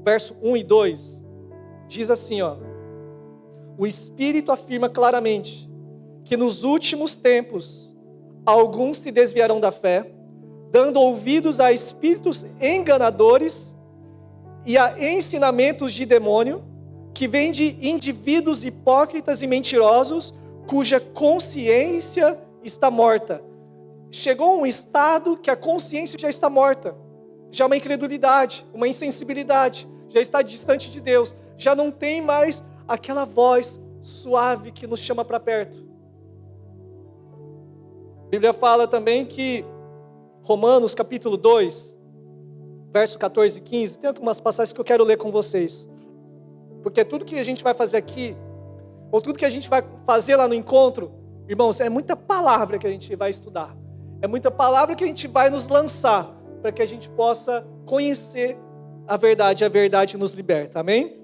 verso 1 e 2, diz assim, o Espírito afirma claramente que nos últimos tempos alguns se desviarão da fé, dando ouvidos a espíritos enganadores e a ensinamentos de demônio, que vêm de indivíduos hipócritas e mentirosos, cuja consciência está morta. Chegou a um estado que a consciência já está morta. já uma incredulidade, uma insensibilidade, já está distante de Deus, já não tem mais aquela voz suave que nos chama para perto. A Bíblia fala também que Romanos capítulo 2, verso 14 e 15, tem algumas passagens que eu quero ler com vocês. Porque tudo que a gente vai fazer aqui, ou tudo que a gente vai fazer lá no encontro, irmãos, é muita palavra que a gente vai estudar. É muita palavra que a gente vai nos lançar, para que a gente possa conhecer a verdade nos liberta. Amém?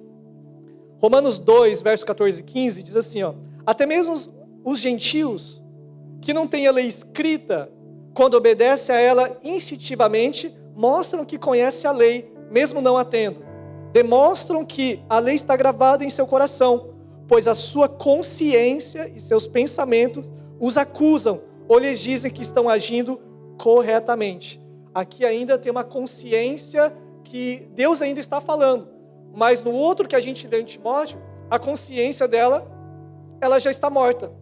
Romanos 2, verso 14 e 15, diz assim, até mesmo os gentios, que não têm a lei escrita, quando obedecem a ela instintivamente, mostram que conhecem a lei, mesmo não a tendo. Demonstram que a lei está gravada em seu coração, pois a sua consciência e seus pensamentos os acusam, ou lhes dizem que estão agindo corretamente. Aqui ainda tem uma consciência que Deus ainda está falando, mas no outro que a gente lê em Timóteo, a consciência dela, ela já está morta.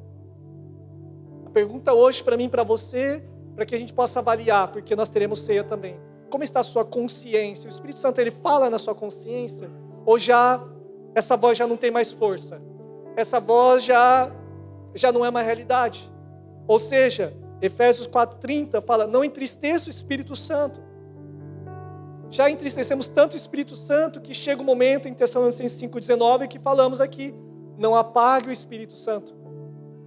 A pergunta hoje para mim e para você, para que a gente possa avaliar, porque nós teremos ceia também. Como está a sua consciência? O Espírito Santo, ele fala na sua consciência? Ou já, essa voz já não tem mais força? Essa voz já não é uma realidade? Ou seja, Efésios 4:30 fala, não entristeça o Espírito Santo. Já entristecemos tanto o Espírito Santo que chega o momento em Tessalonicenses 5:19 que falamos aqui, não apague o Espírito Santo.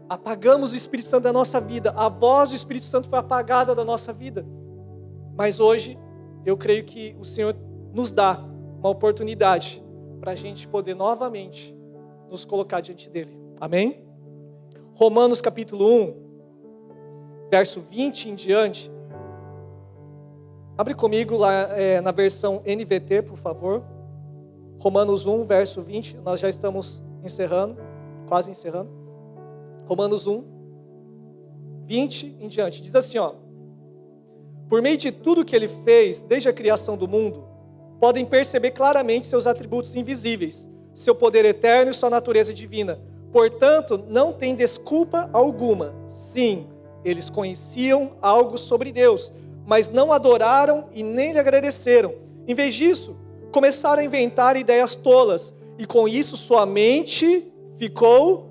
Apagamos o Espírito Santo da nossa vida, a voz do Espírito Santo foi apagada da nossa vida. Mas hoje, eu creio que o Senhor nos dá uma oportunidade para a gente poder novamente nos colocar diante dEle. Amém? Romanos capítulo 1, verso 20 em diante. Abre comigo lá na versão NVT, por favor. Romanos 1, verso 20. Nós já estamos encerrando, quase encerrando. Romanos 1, 20 em diante. Diz assim, por meio de tudo que Ele fez, desde a criação do mundo, podem perceber claramente seus atributos invisíveis, seu poder eterno e sua natureza divina. Portanto, não tem desculpa alguma. Sim, eles conheciam algo sobre Deus, mas não adoraram e nem lhe agradeceram. Em vez disso, começaram a inventar ideias tolas, e com isso sua mente ficou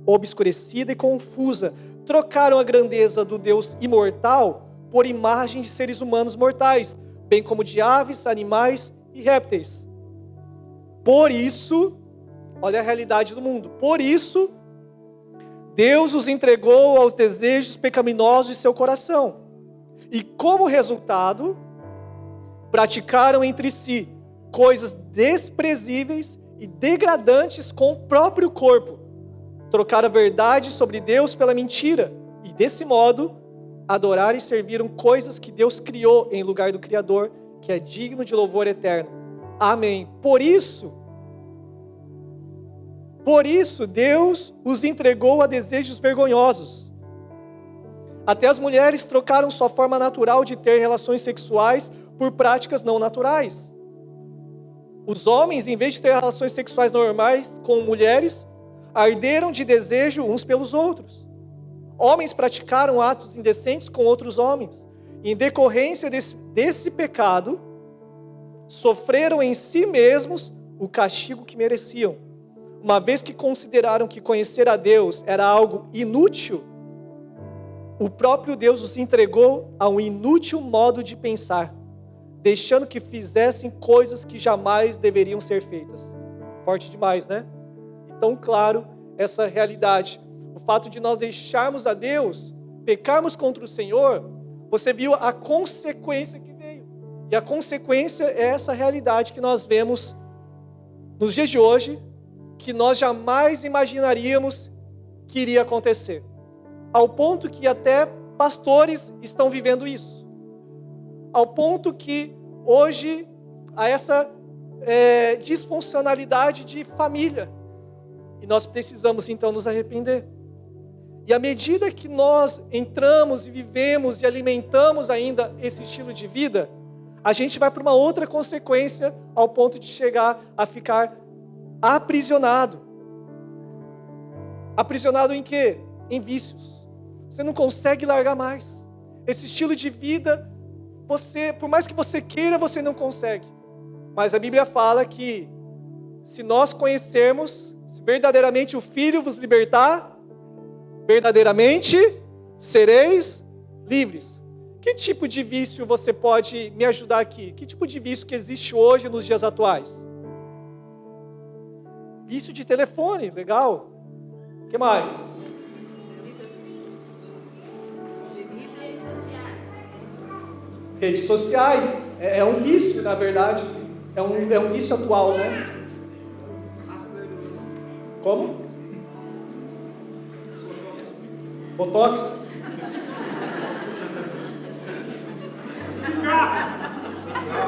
obscurecida e confusa. Trocaram a grandeza do Deus imortal por imagem de seres humanos mortais, bem como de aves, animais e répteis. Por isso, olha a realidade do mundo, por isso, Deus os entregou aos desejos pecaminosos de seu coração. E como resultado, praticaram entre si coisas desprezíveis e degradantes com o próprio corpo. Trocaram a verdade sobre Deus pela mentira. E desse modo, adoraram e serviram coisas que Deus criou em lugar do Criador, que é digno de louvor eterno. Amém. Por isso, Deus os entregou a desejos vergonhosos. Até as mulheres trocaram sua forma natural de ter relações sexuais por práticas não naturais. Os homens, em vez de ter relações sexuais normais com mulheres, arderam de desejo uns pelos outros. Homens praticaram atos indecentes com outros homens. E em decorrência desse pecado, sofreram em si mesmos o castigo que mereciam. Uma vez que consideraram que conhecer a Deus era algo inútil, o próprio Deus os entregou a um inútil modo de pensar, deixando que fizessem coisas que jamais deveriam ser feitas. Forte demais, né? Então, claro, essa realidade. O fato de nós deixarmos a Deus, pecarmos contra o Senhor, você viu a consequência que veio. E a consequência é essa realidade que nós vemos nos dias de hoje, que nós jamais imaginaríamos que iria acontecer. Ao ponto que até pastores estão vivendo isso. Ao ponto que hoje há essa disfuncionalidade de família. E nós precisamos então nos arrepender. E à medida que nós entramos e vivemos e alimentamos ainda esse estilo de vida, a gente vai para uma outra consequência ao ponto de chegar a ficar aprisionado. Aprisionado em quê? Em vícios. Você não consegue largar mais. Esse estilo de vida por mais que você queira, você não consegue. Mas a Bíblia fala que se nós conhecermos, se verdadeiramente o Filho vos libertar, verdadeiramente sereis livres. Que tipo de vício você pode me ajudar aqui? Que tipo de vício que existe hoje nos dias atuais? Vício de telefone, legal. O que mais? Redes sociais. É um vício, na verdade. É um vício atual, né? Como? Botox?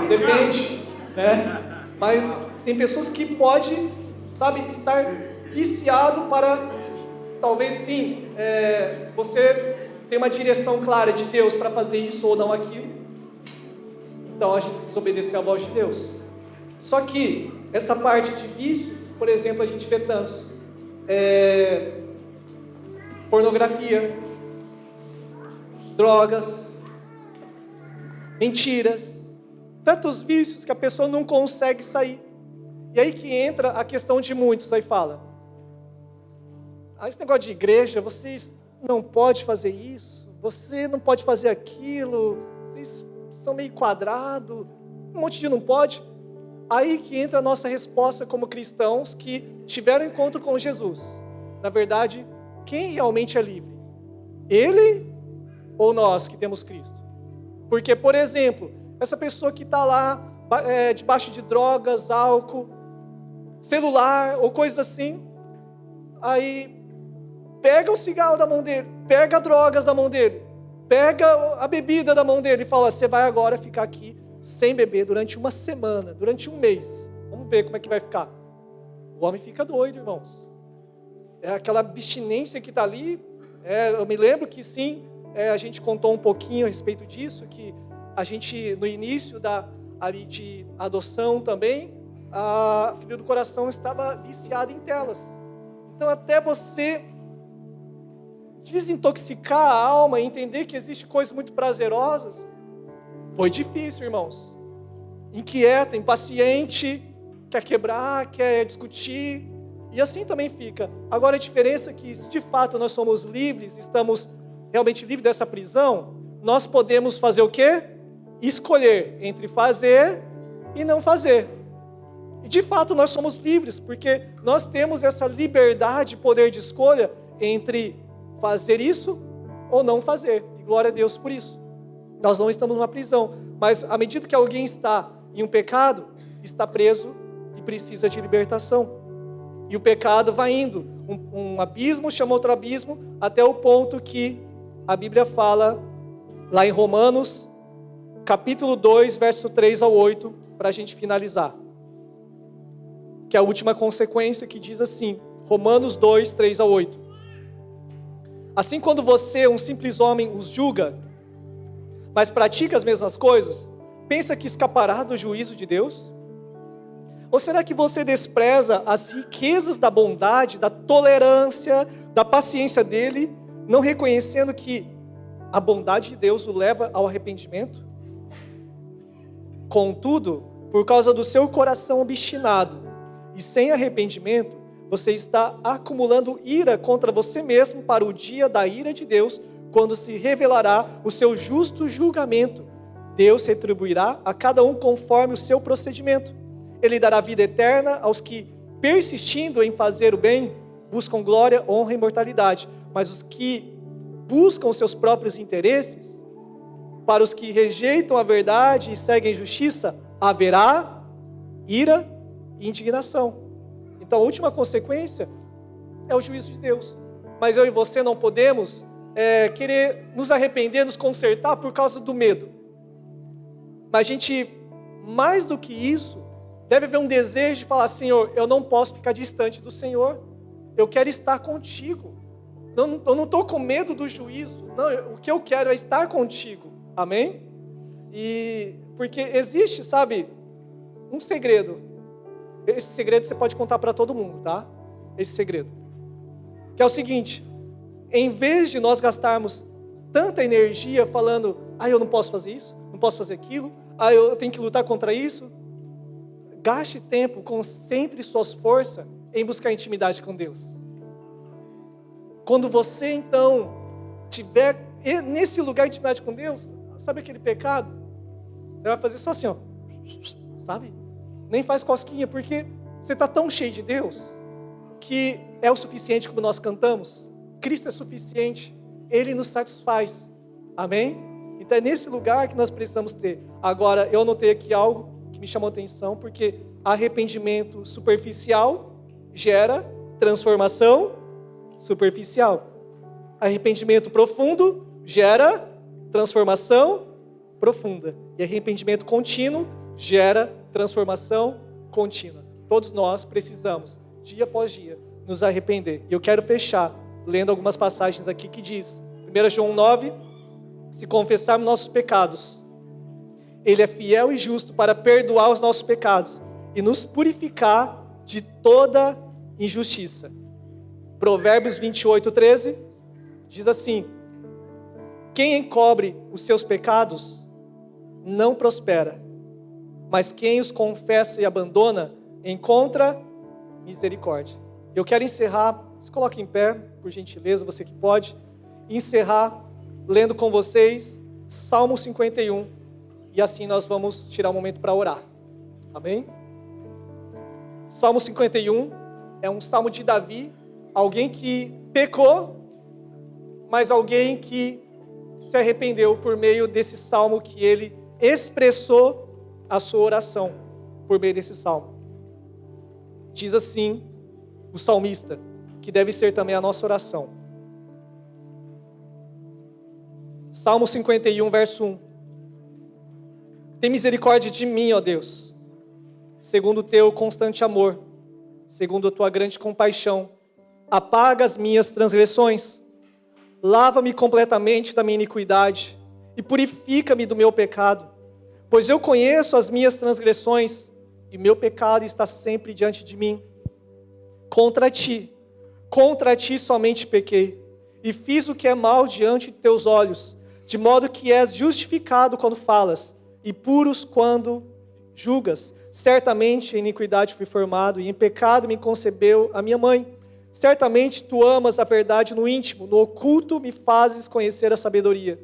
Depende, né? Mas tem pessoas que podem, sabe, estar viciado para, talvez sim, se você tem uma direção clara de Deus para fazer isso ou não aquilo, então a gente precisa obedecer à voz de Deus. Só que essa parte de vício, por exemplo, a gente vê tantos. Pornografia, drogas, mentiras, tantos vícios que a pessoa não consegue sair. E aí que entra a questão de muitos, aí fala, esse negócio de igreja, vocês não podem fazer isso, você não pode fazer aquilo, vocês são meio quadrados, um monte de não pode. Aí que entra a nossa resposta como cristãos que tiveram encontro com Jesus. Na verdade, quem realmente é livre? Ele ou nós que temos Cristo? Porque, por exemplo, essa pessoa que está lá debaixo de drogas, álcool, celular ou coisas assim, aí pega o cigarro da mão dele, pega drogas da mão dele, pega a bebida da mão dele e fala, você vai agora ficar aqui sem beber durante uma semana, durante um mês. Vamos ver como é que vai ficar. O homem fica doido, irmãos. É aquela abstinência que está ali. Eu me lembro que sim, a gente contou um pouquinho a respeito disso, que a gente, no início ali de adoção também, a filha do coração estava viciada em telas. Então, até você desintoxicar a alma e entender que existem coisas muito prazerosas, foi difícil, irmãos. Inquieta, impaciente, quer quebrar, quer discutir, e assim também fica. Agora a diferença é que, se de fato nós somos livres, estamos realmente livres dessa prisão, nós podemos fazer o quê? Escolher entre fazer e não fazer. E de fato nós somos livres, porque nós temos essa liberdade, poder de escolha entre fazer isso ou não fazer. E glória a Deus por isso. Nós não estamos numa prisão, mas à medida que alguém está em um pecado, está preso e precisa de libertação. E o pecado vai indo, um abismo chama outro abismo, até o ponto que a Bíblia fala, lá em Romanos, capítulo 2, verso 3 ao 8, para a gente finalizar. Que é a última consequência, que diz assim, Romanos 2, 3 ao 8. Assim, quando você, um simples homem, os julga, mas pratica as mesmas coisas, pensa que escapará do juízo de Deus? Ou será que você despreza as riquezas da bondade, da tolerância, da paciência dele, não reconhecendo que a bondade de Deus o leva ao arrependimento? Contudo, por causa do seu coração obstinado e sem arrependimento, você está acumulando ira contra você mesmo para o dia da ira de Deus, quando se revelará o seu justo julgamento. Deus retribuirá a cada um conforme o seu procedimento. Ele dará vida eterna aos que, persistindo em fazer o bem, buscam glória, honra e imortalidade. Mas os que buscam os seus próprios interesses, para os que rejeitam a verdade e seguem a justiça, haverá ira e indignação. Então a última consequência é o juízo de Deus. Mas eu e você não podemos querer nos arrepender, nos consertar por causa do medo. Mas a gente, mais do que isso, deve haver um desejo de falar, Senhor, eu não posso ficar distante do Senhor. Eu quero estar contigo. Eu não estou com medo do juízo. Não, o que eu quero é estar contigo. Amém? E porque existe, sabe, um segredo. Esse segredo você pode contar para todo mundo, tá? Esse segredo. Que é o seguinte, em vez de nós gastarmos tanta energia falando, eu não posso fazer isso, não posso fazer aquilo, eu tenho que lutar contra isso. Gaste tempo, concentre suas forças em buscar intimidade com Deus. Quando você, então, tiver nesse lugar de intimidade com Deus, sabe aquele pecado? Você vai fazer só assim, ó, sabe? Nem faz cosquinha, porque você está tão cheio de Deus, que é o suficiente, como nós cantamos. Cristo é suficiente, Ele nos satisfaz. Amém? Então é nesse lugar que nós precisamos ter. Agora, eu anotei aqui algo que me chamou a atenção, porque arrependimento superficial gera transformação superficial. Arrependimento profundo gera transformação profunda. E arrependimento contínuo gera transformação contínua. Todos nós precisamos, dia após dia, nos arrepender. E eu quero fechar lendo algumas passagens aqui que diz, 1 João 9, se confessarmos nossos pecados, Ele é fiel e justo para perdoar os nossos pecados e nos purificar de toda injustiça. Provérbios 28, 13, diz assim, quem encobre os seus pecados não prospera, mas quem os confessa e abandona encontra misericórdia. Eu quero encerrar, se coloque em pé, por gentileza, você que pode, encerrar lendo com vocês Salmo 51, e assim nós vamos tirar um momento para orar. Amém? Salmo 51 é um salmo de Davi, alguém que pecou, mas alguém que se arrependeu por meio desse salmo, que ele expressou a sua oração por meio desse salmo. Diz assim o salmista, que deve ser também a nossa oração. Salmo 51, verso 1. Tem misericórdia de mim, ó Deus, segundo o teu constante amor, segundo a tua grande compaixão. Apaga as minhas transgressões, lava-me completamente da minha iniquidade e purifica-me do meu pecado, pois eu conheço as minhas transgressões e meu pecado está sempre diante de mim. Contra ti somente pequei e fiz o que é mal diante de teus olhos, de modo que és justificado quando falas e puros quando julgas. Certamente em iniquidade fui formado e em pecado me concebeu a minha mãe. Certamente tu amas a verdade no íntimo, no oculto me fazes conhecer a sabedoria.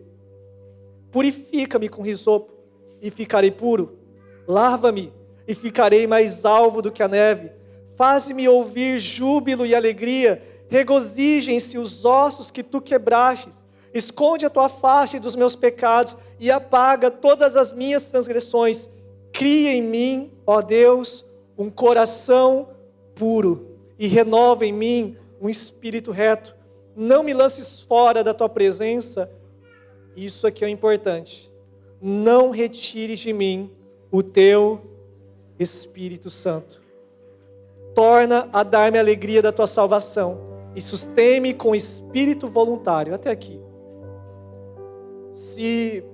Purifica-me com hisopo e ficarei puro. Lava-me e ficarei mais alvo do que a neve. Faze-me ouvir júbilo e alegria. Regozijem-se os ossos que tu quebrastes. Esconde a tua face dos meus pecados e apaga todas as minhas transgressões. Cria em mim, ó Deus, um coração puro e renova em mim um espírito reto. Não me lances fora da tua presença. Isso aqui é importante. Não retires de mim o teu Espírito Santo. Torna a dar-me a alegria da tua salvação e sustém-me com espírito voluntário. Até aqui. Se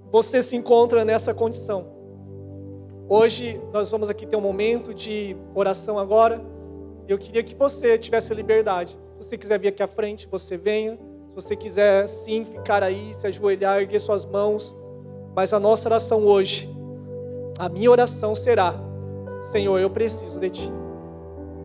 você se encontra nessa condição, hoje nós vamos aqui ter um momento de oração agora. Eu queria que você tivesse a liberdade. Se você quiser vir aqui à frente, você venha. Se você quiser sim ficar aí, se ajoelhar, erguer suas mãos. Mas a nossa oração hoje, a minha oração será: Senhor, eu preciso de Ti.